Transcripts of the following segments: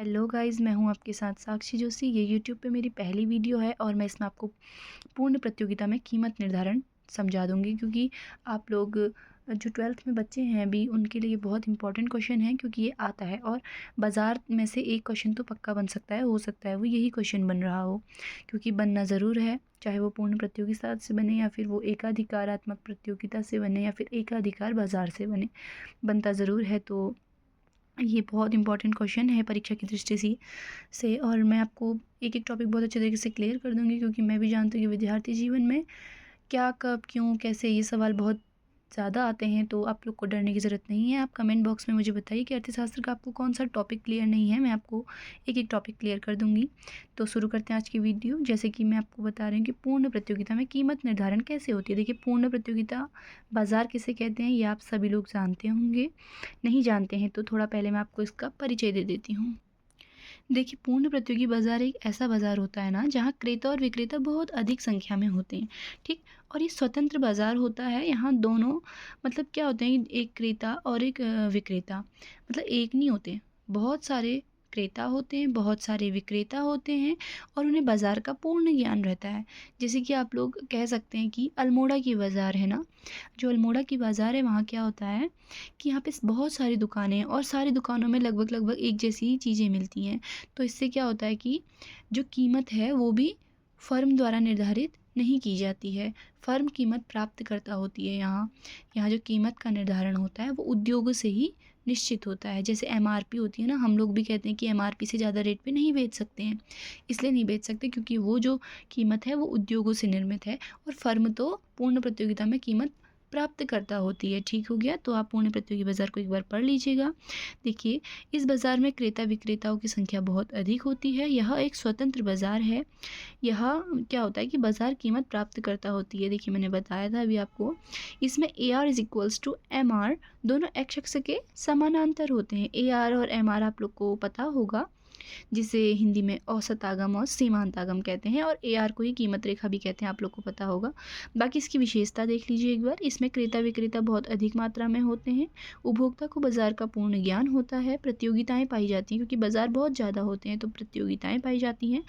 Hello guys, मैं हूं आपके साथ साक्षी जोशी। ये यूट्यूब पे मेरी पहली वीडियो है और मैं इसमें आपको पूर्ण प्रतियोगिता में कीमत निर्धारण समझा दूंगी, क्योंकि आप लोग जो 12th में बच्चे हैं अभी, उनके लिए बहुत इंपॉर्टेंट क्वेश्चन है, क्योंकि ये आता है और बाज़ार में से एक क्वेश्चन तो पक्का बन सकता है, हो सकता है वो यही क्वेश्चन बन रहा हो, क्योंकि बनना ज़रूर है। चाहे वो पूर्ण प्रतियोगिता से बने या फिर वो एकाधिकारात्मक प्रतियोगिता से बने या फिर एकाधिकार बाज़ार से बने, बनता ज़रूर है। तो ये बहुत इंपॉर्टेंट क्वेश्चन है परीक्षा की दृष्टि से और मैं आपको एक एक टॉपिक बहुत अच्छे तरीके से क्लियर कर दूंगी, क्योंकि मैं भी जानती हूँ कि विद्यार्थी जीवन में क्या, कब, क्यों, कैसे, ये सवाल बहुत ज़्यादा आते हैं। तो आप लोग को डरने की ज़रूरत नहीं है। आप कमेंट बॉक्स में मुझे बताइए कि अर्थशास्त्र का आपको कौन सा टॉपिक क्लियर नहीं है, मैं आपको एक एक टॉपिक क्लियर कर दूंगी। तो शुरू करते हैं आज की वीडियो। जैसे कि मैं आपको बता रही हूँ कि पूर्ण प्रतियोगिता में कीमत निर्धारण कैसे होती है। देखिए, पूर्ण प्रतियोगिता बाज़ार किसे कहते हैं ये आप सभी लोग जानते होंगे। नहीं जानते हैं तो थोड़ा पहले मैं आपको इसका परिचय दे देती हूँ। देखिए, पूर्ण प्रतियोगी बाजार एक ऐसा बाजार होता है ना, जहाँ क्रेता और विक्रेता बहुत अधिक संख्या में होते हैं। ठीक। और ये स्वतंत्र बाजार होता है। यहाँ दोनों मतलब क्या होते हैं, एक क्रेता और एक विक्रेता, मतलब एक नहीं होते, बहुत सारे क्रेता होते हैं, बहुत सारे विक्रेता होते हैं और उन्हें बाज़ार का पूर्ण ज्ञान रहता है। जैसे कि आप लोग कह सकते हैं कि अल्मोड़ा की बाज़ार है ना, जो अल्मोड़ा की बाज़ार है, वहाँ क्या होता है कि यहाँ पे बहुत सारी दुकानें हैं और सारी दुकानों में लगभग लगभग एक जैसी ही चीज़ें मिलती हैं। तो इससे क्या होता है कि जो कीमत है वो भी फर्म द्वारा निर्धारित नहीं की जाती है, फर्म कीमत प्राप्त करता होती है। यहाँ यहाँ जो कीमत का निर्धारण होता है वो उद्योगों से ही निश्चित होता है। जैसे एमआरपी होती है ना, हम लोग भी कहते हैं कि एमआरपी से ज़्यादा रेट पे नहीं बेच सकते हैं। इसलिए नहीं बेच सकते क्योंकि वो जो कीमत है वो उद्योगों से निर्मित है और फर्म तो पूर्ण प्रतियोगिता में कीमत प्राप्त करता होती है। ठीक हो गया। तो आप पूर्ण प्रतियोगी बाजार को एक बार पढ़ लीजिएगा। देखिए, इस बाज़ार में क्रेता विक्रेताओं की संख्या बहुत अधिक होती है। यह एक स्वतंत्र बाज़ार है। यह क्या होता है कि बाज़ार कीमत प्राप्त करता होती है। देखिए, मैंने बताया था अभी आपको, इसमें A R is equals to M R, दोनों एक्स अक्ष के समानांतर होते हैं। ए आर और एम आर आप लोग को पता होगा, जिसे हिंदी में औसत आगम और सीमांत आगम कहते हैं, और ए आर को ही कीमत रेखा भी कहते हैं, आप लोग को पता होगा। बाकी इसकी विशेषता देख लीजिए एक बार। इसमें क्रेता विक्रेता बहुत अधिक मात्रा में होते हैं। उपभोक्ता को बाजार का पूर्ण ज्ञान होता है। प्रतियोगिताएं पाई जाती हैं, क्योंकि बाजार बहुत ज़्यादा होते हैं तो प्रतियोगिताएं पाई जाती हैं।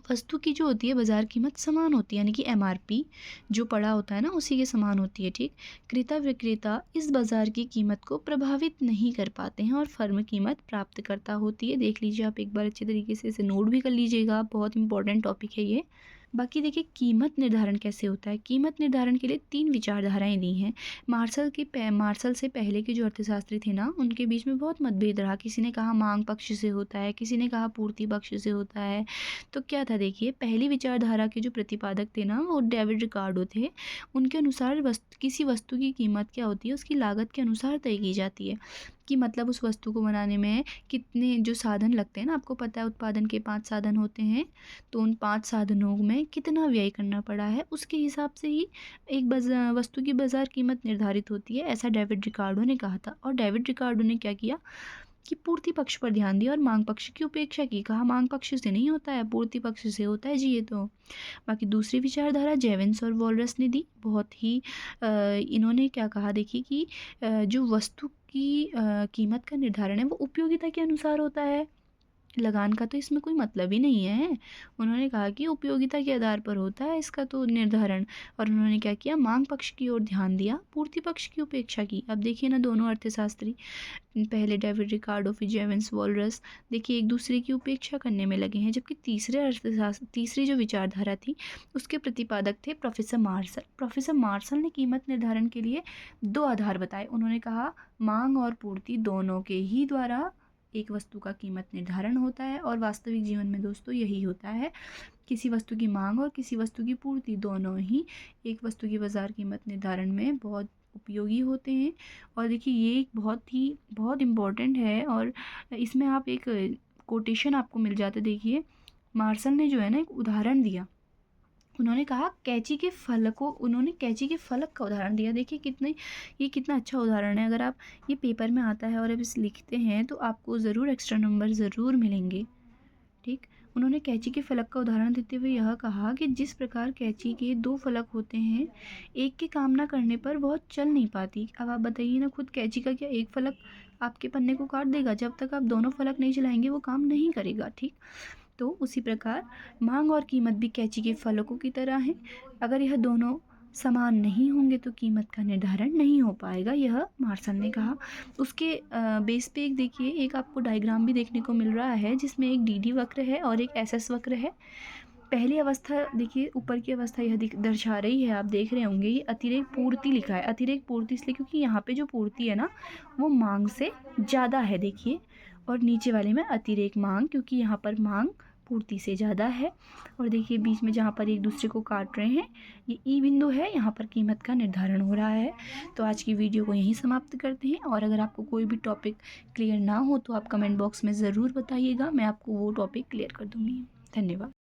वस्तु की जो होती है बाजार कीमत समान होती है, यानी कि एमआरपी जो पड़ा होता है ना, उसी के समान होती है। ठीक। क्रेता विक्रेता इस बाजार की कीमत को प्रभावित नहीं कर पाते हैं और फर्म कीमत प्राप्त करता होती है। देख लीजिए आप एक बार अच्छे तरीके से इसे नोट भी कर लीजिएगा, बहुत इंपॉर्टेंट टॉपिक है ये। बाकी देखिए, कीमत निर्धारण कैसे होता है। कीमत निर्धारण के लिए 3 विचारधाराएं दी हैं। मार्शल से पहले के जो अर्थशास्त्री थे ना, उनके बीच में बहुत मतभेद रहा। किसी ने कहा मांग पक्ष से होता है, किसी ने कहा पूर्ति पक्ष से होता है। तो क्या था, देखिए, पहली विचारधारा के जो प्रतिपादक थे ना, वो डेविड रिकार्डो थे। उनके अनुसार किसी वस्तु की कीमत क्या होती है, उसकी लागत के अनुसार तय की जाती है। कि मतलब उस वस्तु को बनाने में कितने जो साधन लगते हैं ना, आपको पता है उत्पादन के 5 साधन होते हैं, तो उन 5 साधनों में कितना व्यय करना पड़ा है, उसके हिसाब से ही एक वस्तु की बाजार कीमत निर्धारित होती है। ऐसा डेविड रिकार्डो ने कहा था। और डेविड रिकार्डो ने क्या किया कि पूर्ति पक्ष पर ध्यान दिया और मांग पक्ष की उपेक्षा की। कहा मांग पक्ष से नहीं होता है, पूर्ति पक्ष से होता है जी ये तो। बाकी दूसरी विचारधारा जेवेंस और वॉलरस ने दी। बहुत ही इन्होंने क्या कहा, देखिए कि जो वस्तु की कीमत का निर्धारण है वो उपयोगिता के अनुसार होता है। लगान का तो इसमें कोई मतलब ही नहीं है। उन्होंने कहा कि उपयोगिता के आधार पर होता है इसका तो निर्धारण। और उन्होंने क्या किया, मांग पक्ष की ओर ध्यान दिया, पूर्ति पक्ष की उपेक्षा की। अब देखिए ना, दोनों अर्थशास्त्री, पहले डेविड रिकार्डो फिर जेवेंस वॉलरस, देखिए एक दूसरे की उपेक्षा करने में लगे हैं। जबकि तीसरी जो विचारधारा थी, उसके प्रतिपादक थे प्रोफेसर मार्शल। प्रोफेसर मार्शल ने कीमत निर्धारण के लिए 2 आधार बताए। उन्होंने कहा मांग और पूर्ति दोनों के ही द्वारा एक वस्तु का कीमत निर्धारण होता है। और वास्तविक जीवन में दोस्तों यही होता है। किसी वस्तु की मांग और किसी वस्तु की पूर्ति दोनों ही एक वस्तु की बाजार कीमत निर्धारण में बहुत उपयोगी होते हैं। और देखिए, ये एक बहुत इम्पोर्टेंट है और इसमें आप एक कोटेशन आपको मिल जाता है। देखिए, मार्शल ने जो है ना एक उदाहरण दिया। उन्होंने कहा उन्होंने कैंची के फलक का उदाहरण दिया। देखिए ये कितना अच्छा उदाहरण है। अगर आप ये पेपर में आता है और आप इसे लिखते हैं तो आपको ज़रूर एक्स्ट्रा नंबर ज़रूर मिलेंगे। ठीक। उन्होंने कैंची के फलक का उदाहरण देते हुए यह कहा कि जिस प्रकार कैंची के 2 फलक होते हैं, एक के काम ना करने पर बहुत चल नहीं पाती। अब आप बताइए ना, खुद कैंची का क्या एक फलक आपके पन्ने को काट देगा। जब तक आप दोनों फलक नहीं चलाएंगे वो काम नहीं करेगा, ठीक। तो उसी प्रकार मांग और कीमत भी कैंची के फलकों की तरह हैं। अगर यह दोनों समान नहीं होंगे तो कीमत का निर्धारण नहीं हो पाएगा, यह मार्शल ने कहा। उसके बेस पे एक देखिए, एक आपको डायग्राम भी देखने को मिल रहा है जिसमें एक डी वक्र है और एक एस वक्र है। पहली अवस्था देखिए, ऊपर की अवस्था यह दर्शा रही है, आप देख रहे होंगे, ये अतिरेक पूर्ति लिखा है। अतिरेक पूर्ति इसलिए क्योंकि यहाँ पे जो पूर्ति है ना वो मांग से ज़्यादा है, देखिए। और नीचे वाले में अतिरेक मांग, क्योंकि यहाँ पर मांग पूर्ति से ज़्यादा है। और देखिए बीच में जहाँ पर एक दूसरे को काट रहे हैं ये ई बिंदु है, यहाँ पर कीमत का निर्धारण हो रहा है। तो आज की वीडियो को यहीं समाप्त करते हैं, और अगर आपको कोई भी टॉपिक क्लियर ना हो तो आप कमेंट बॉक्स में ज़रूर बताइएगा, मैं आपको वो टॉपिक क्लियर कर दूँगी। धन्यवाद।